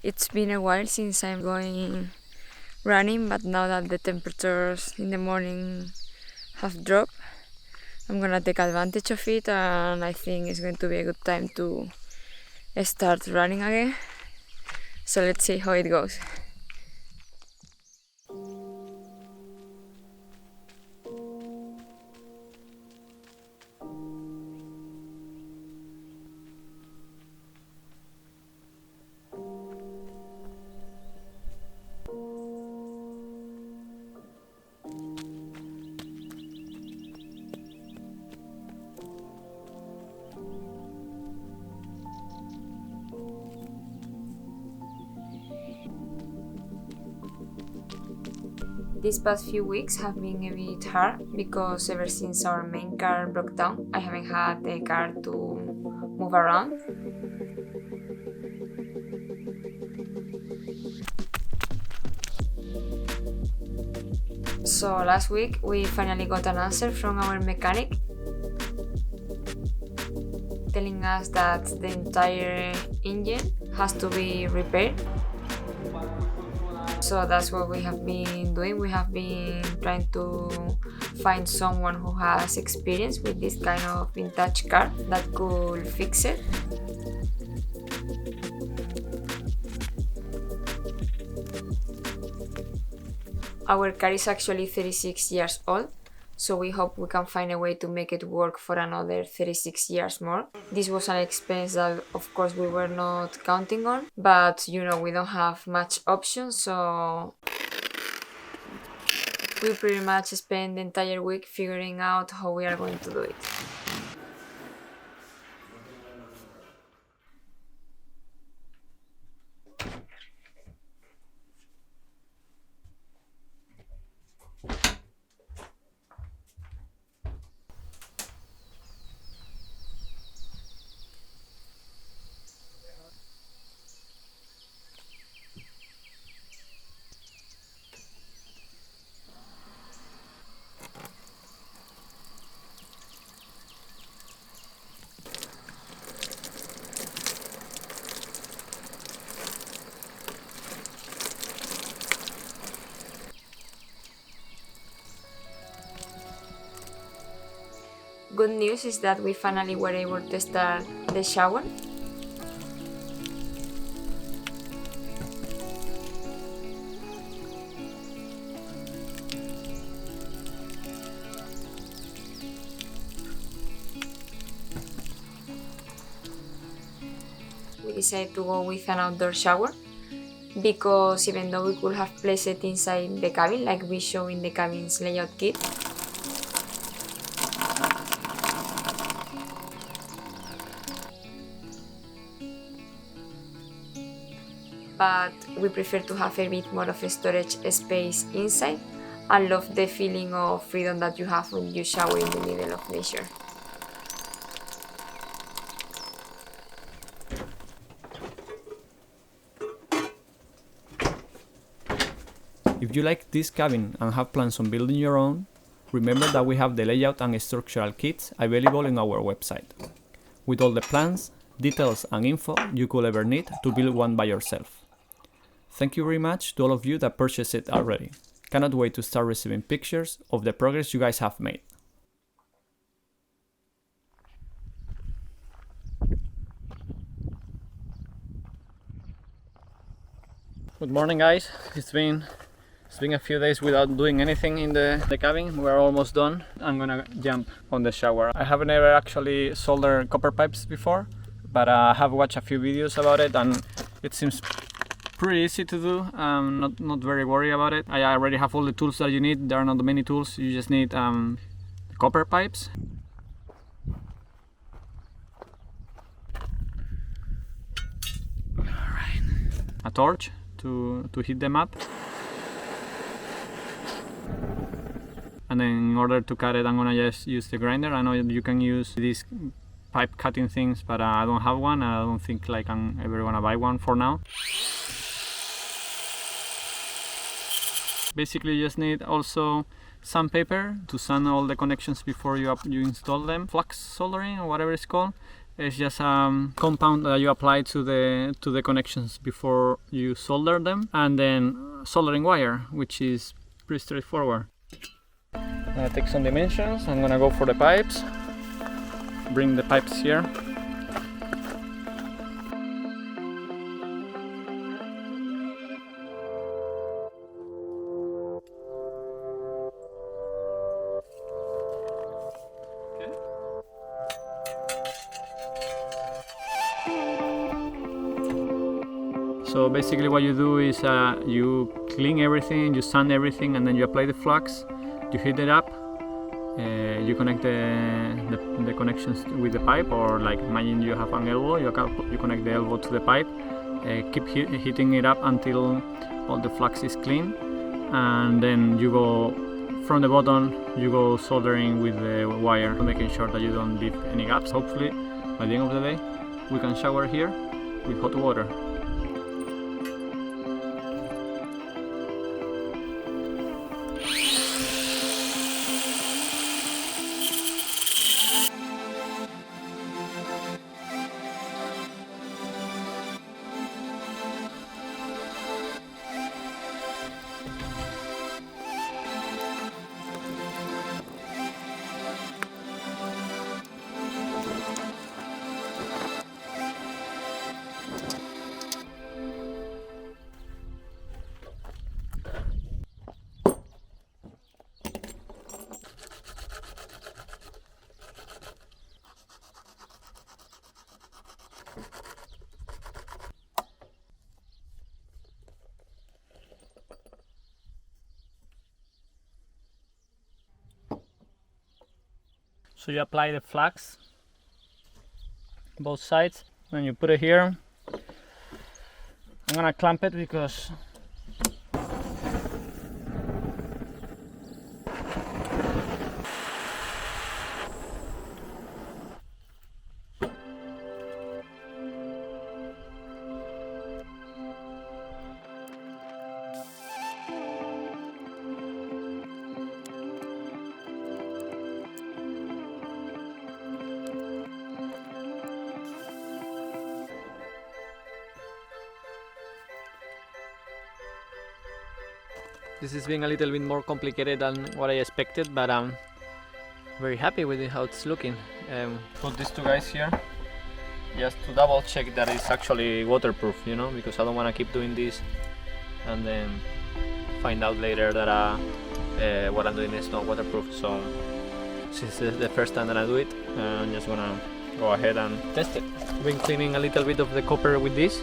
It's been a while since I'm going running, but now that the temperatures in the morning have dropped, I'm gonna take advantage of it, and I think it's going to be a good time to start running again. So let's see how it goes. These past few weeks have been a bit hard because ever since our main car broke down, I haven't had a car to move around. So last week we finally got an answer from our mechanic telling us that the entire engine has to be repaired. So that's what we have been doing. We have been trying to find someone who has experience with this kind of vintage car that could fix it. Our car is actually 36 years old, so we hope we can find a way to make it work for another 36 years more. This was an expense that of course we were not counting on, but we don't have much options, so we pretty much spent the entire week figuring out how we are going to do it. Good news is that we finally were able to start the shower. We decided to go with an outdoor shower because even though we could have placed it inside the cabin like we show in the cabin's layout kit, but we prefer to have a bit more of a storage space inside and love the feeling of freedom that you have when you shower in the middle of nature. If you like this cabin and have plans on building your own, remember that we have the layout and structural kits available on our website, with all the plans, details and info you could ever need to build one by yourself. Thank you very much to all of you that purchased it already. Cannot wait to start receiving pictures of the progress you guys have made. Good morning guys, it's been a few days without doing anything in the cabin. We're almost done. I'm gonna jump on the shower. I haven't ever actually soldered copper pipes before, but I have watched a few videos about it and it seems pretty easy to do. Not very worried about it. I already have all the tools that you need. There are not many tools. You just need copper pipes, alright, a torch to heat them up, and then in order to cut it I'm gonna just use the grinder. I know you can use these pipe cutting things, but I don't have one. I don't think like I'm ever gonna buy one for now. Basically you just need also sandpaper to sand all the connections before you install them, flux soldering or whatever it's called, It's just a compound that you apply to the connections before you solder them, and then soldering wire, which is pretty straightforward. I'm gonna take some dimensions. I'm gonna go for the pipes. Bring the pipes here. So basically what you do is you clean everything, you sand everything, and then you apply the flux, you heat it up, you connect the connections with the pipe, or like imagine you have an elbow, you connect the elbow to the pipe, keep heating it up until all the flux is clean, and then you go from the bottom, you go soldering with the wire, making sure that you don't leave any gaps. Hopefully by the end of the day we can shower here with hot water. So you apply the flux both sides, and you put it here. I'm gonna clamp it because this is being a little bit more complicated than what I expected, but I'm very happy with how it's looking. Put these two guys here just to double check that it's actually waterproof, you know, because I don't want to keep doing this and then find out later that what I'm doing is not waterproof. So since it's the first time that I do it, I'm just gonna go ahead and test it. I've been cleaning a little bit of the copper with this.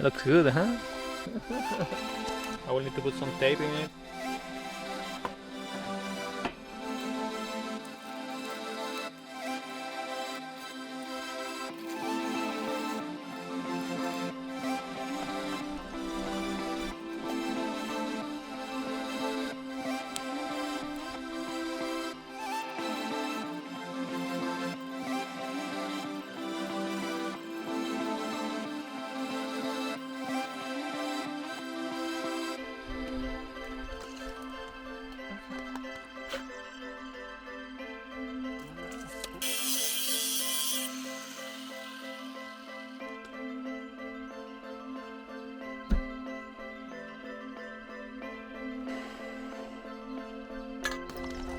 Looks good, huh? I will need to put some tape in it.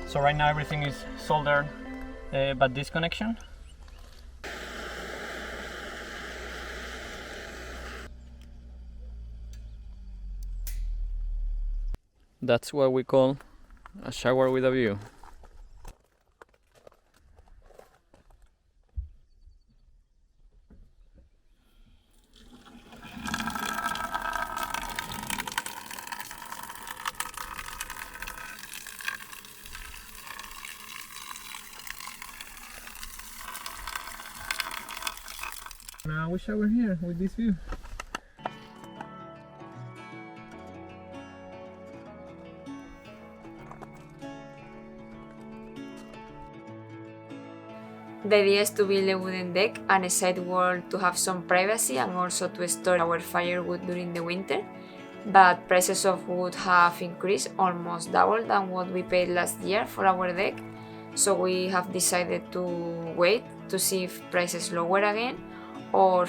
So right now everything is soldered, but this connection. That's what we call a shower with a view. Now we shower here with this view. The idea is to build a wooden deck and a side wall to have some privacy and also to store our firewood during the winter. But prices of wood have increased almost double than what we paid last year for our deck, so we have decided to wait to see if prices lower again or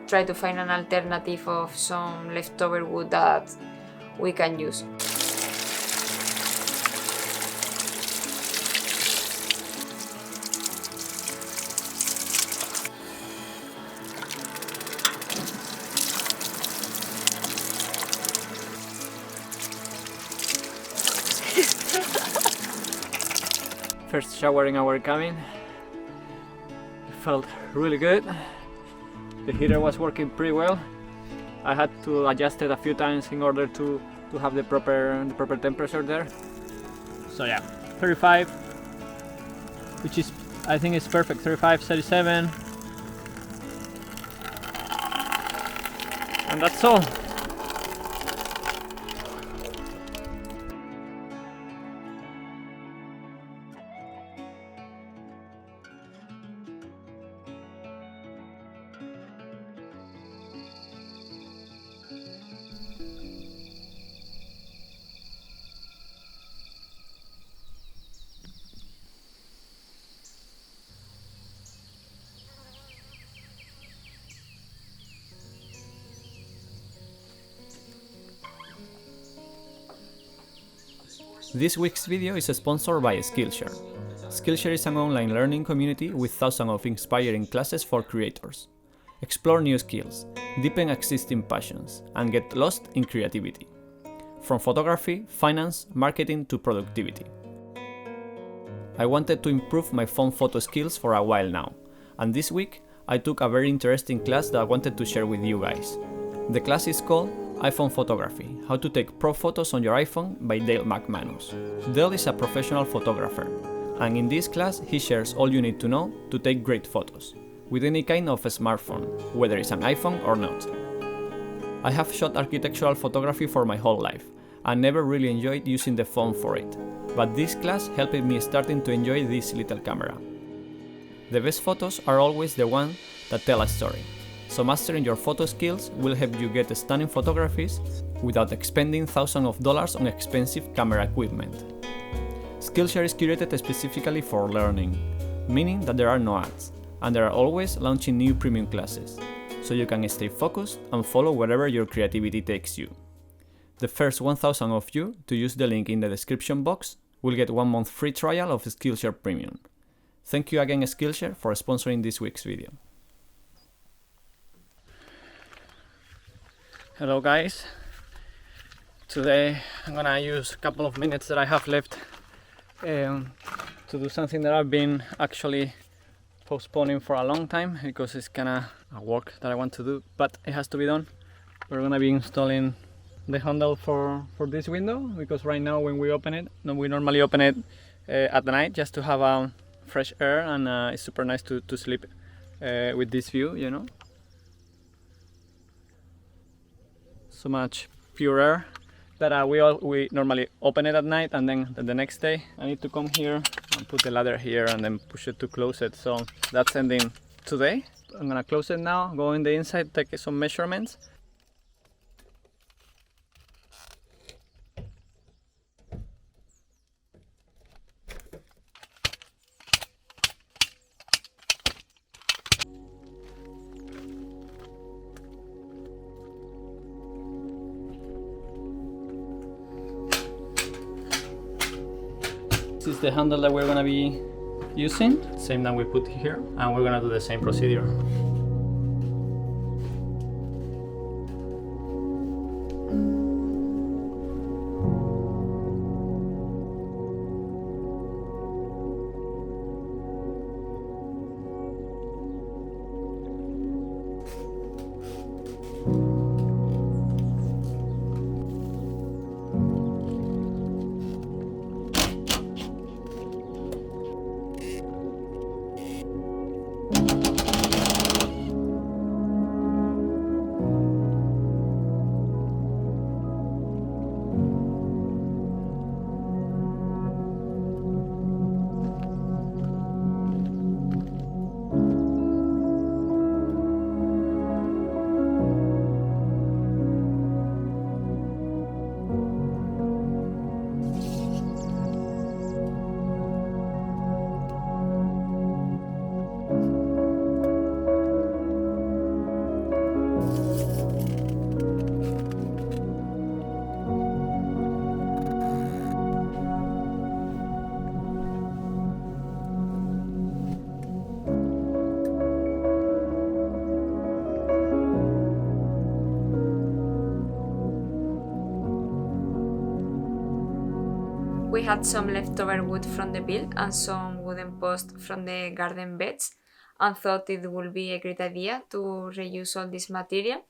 try to find an alternative of some leftover wood that we can use. First shower in our cabin. It felt really good. The heater was working pretty well. I had to adjust it a few times in order to have the proper temperature there. So yeah, 35, which is, I think it's perfect. 35, 37, and that's all. This week's video is sponsored by Skillshare. Skillshare is an online learning community with thousands of inspiring classes for creators. Explore new skills, deepen existing passions, and get lost in creativity. From photography, finance, marketing to productivity. I wanted to improve my phone photo skills for a while now, and this week I took a very interesting class that I wanted to share with you guys. The class is called iPhone Photography, How to Take Pro Photos on Your iPhone by Dale McManus. Dale is a professional photographer, and in this class he shares all you need to know to take great photos, with any kind of a smartphone, whether it's an iPhone or not. I have shot architectural photography for my whole life, and never really enjoyed using the phone for it, but this class helped me starting to enjoy this little camera. The best photos are always the ones that tell a story. So mastering your photo skills will help you get stunning photographies without expending thousands of dollars on expensive camera equipment. Skillshare is curated specifically for learning, meaning that there are no ads, and they are always launching new premium classes, so you can stay focused and follow wherever your creativity takes you. The first 1,000 of you to use the link in the description box will get 1 month free trial of Skillshare Premium. Thank you again Skillshare for sponsoring this week's video. Hello guys, today I'm gonna use a couple of minutes that I have left to do something that I've been actually postponing for a long time because it's kinda a work that I want to do, but it has to be done. We're gonna be installing the handle for this window because right now when we open it, we normally open it at the night just to have fresh air, and it's super nice to sleep with this view, you know. So much pure air that we normally open it at night, and then the next day I need to come here and put the ladder here and then push it to close it. So that's ending today. I'm gonna close it now, go in the inside, take some measurements. This is the handle that we're gonna be using, same that we put here, and we're gonna do the same procedure. We had some leftover wood from the build and some wooden posts from the garden beds, and thought it would be a great idea to reuse all this material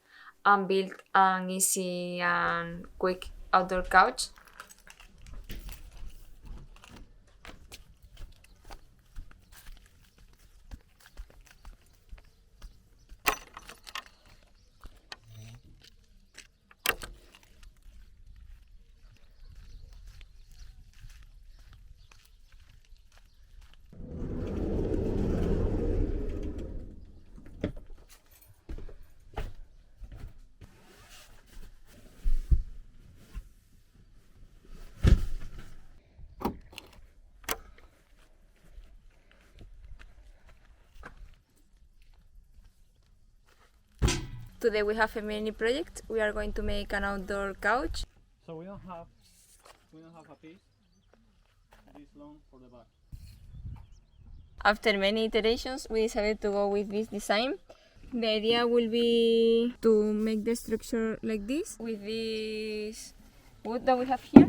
and build an easy and quick outdoor couch. Today we have a mini project. We are going to make an outdoor couch. So we don't have a piece this long for the back. After many iterations, we decided to go with this design. The idea will be to make the structure like this, with this wood that we have here.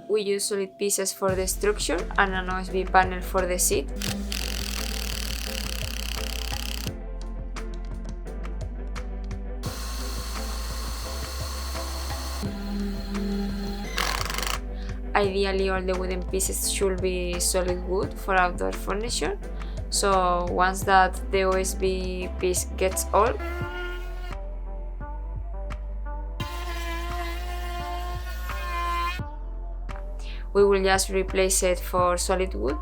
We use solid pieces for the structure and an OSB panel for the seat. Ideally, all the wooden pieces should be solid wood for outdoor furniture, so once that the OSB piece gets old, we will just replace it for solid wood,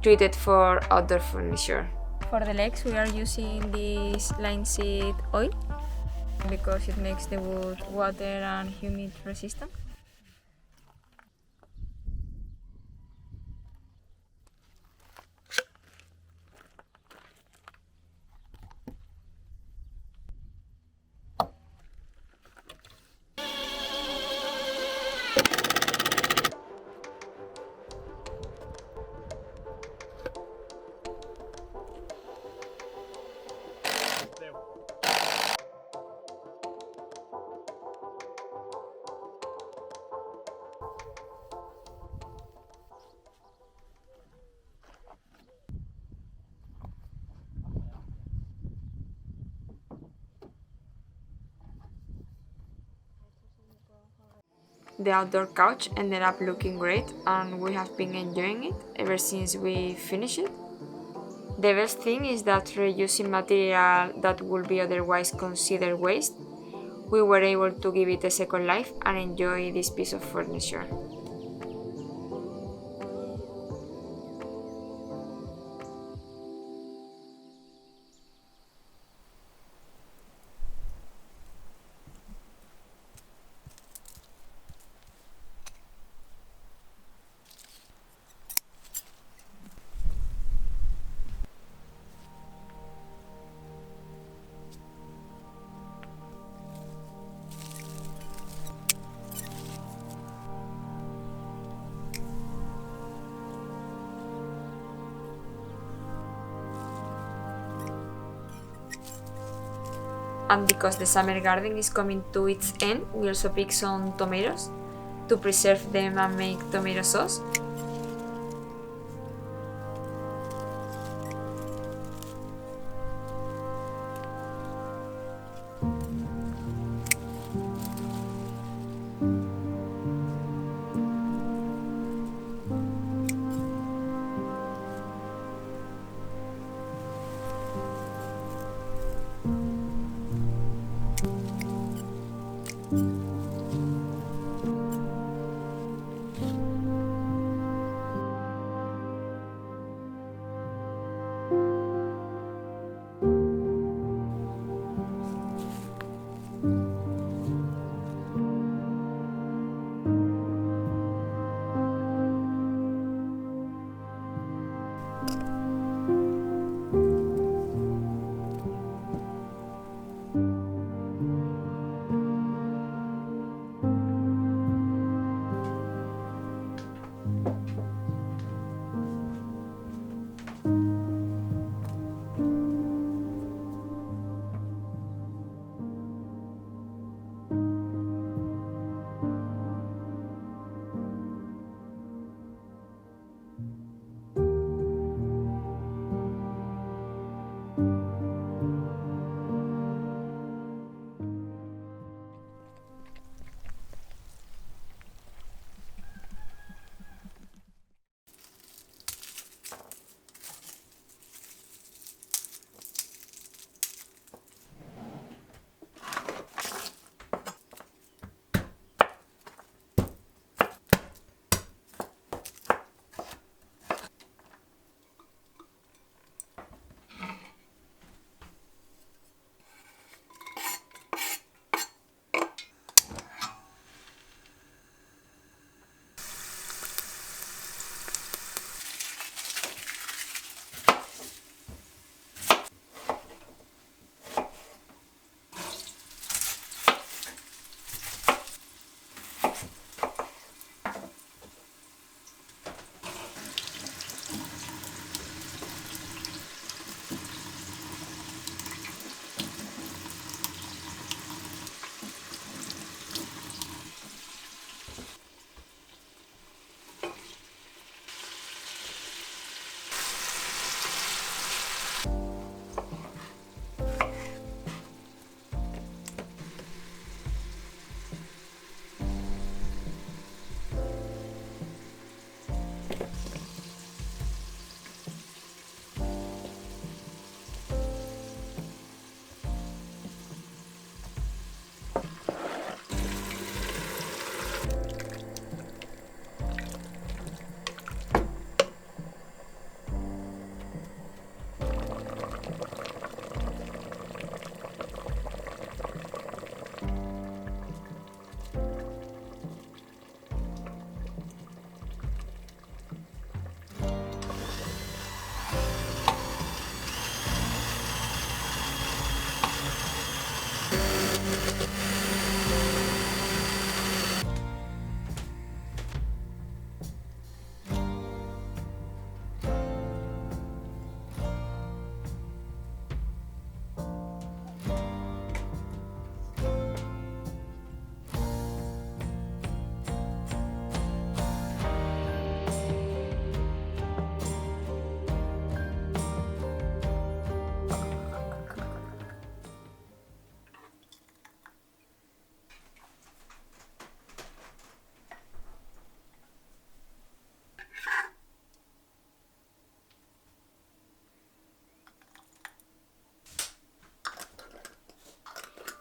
treated for outdoor furniture. For the legs, we are using this linseed oil because it makes the wood water and humid resistant. The outdoor couch ended up looking great and we have been enjoying it ever since we finished it. The best thing is that reusing material that would be otherwise considered waste, we were able to give it a second life and enjoy this piece of furniture. And because the summer garden is coming to its end, we also picked some tomatoes to preserve them and make tomato sauce.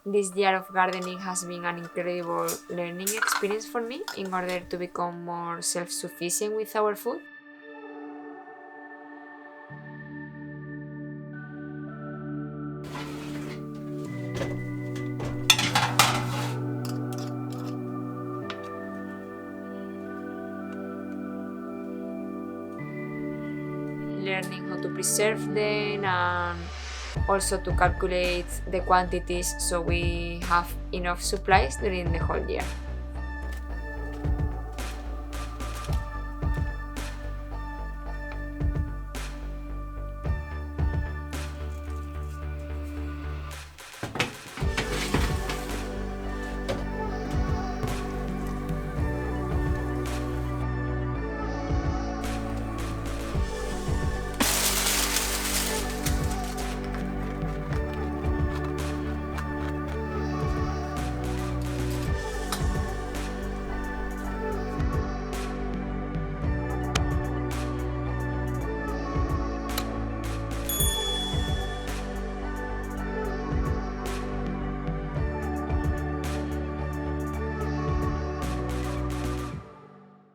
This year of gardening has been an incredible learning experience for me in order to become more self-sufficient with our food. Learning how to preserve them and also to calculate the quantities so we have enough supplies during the whole year.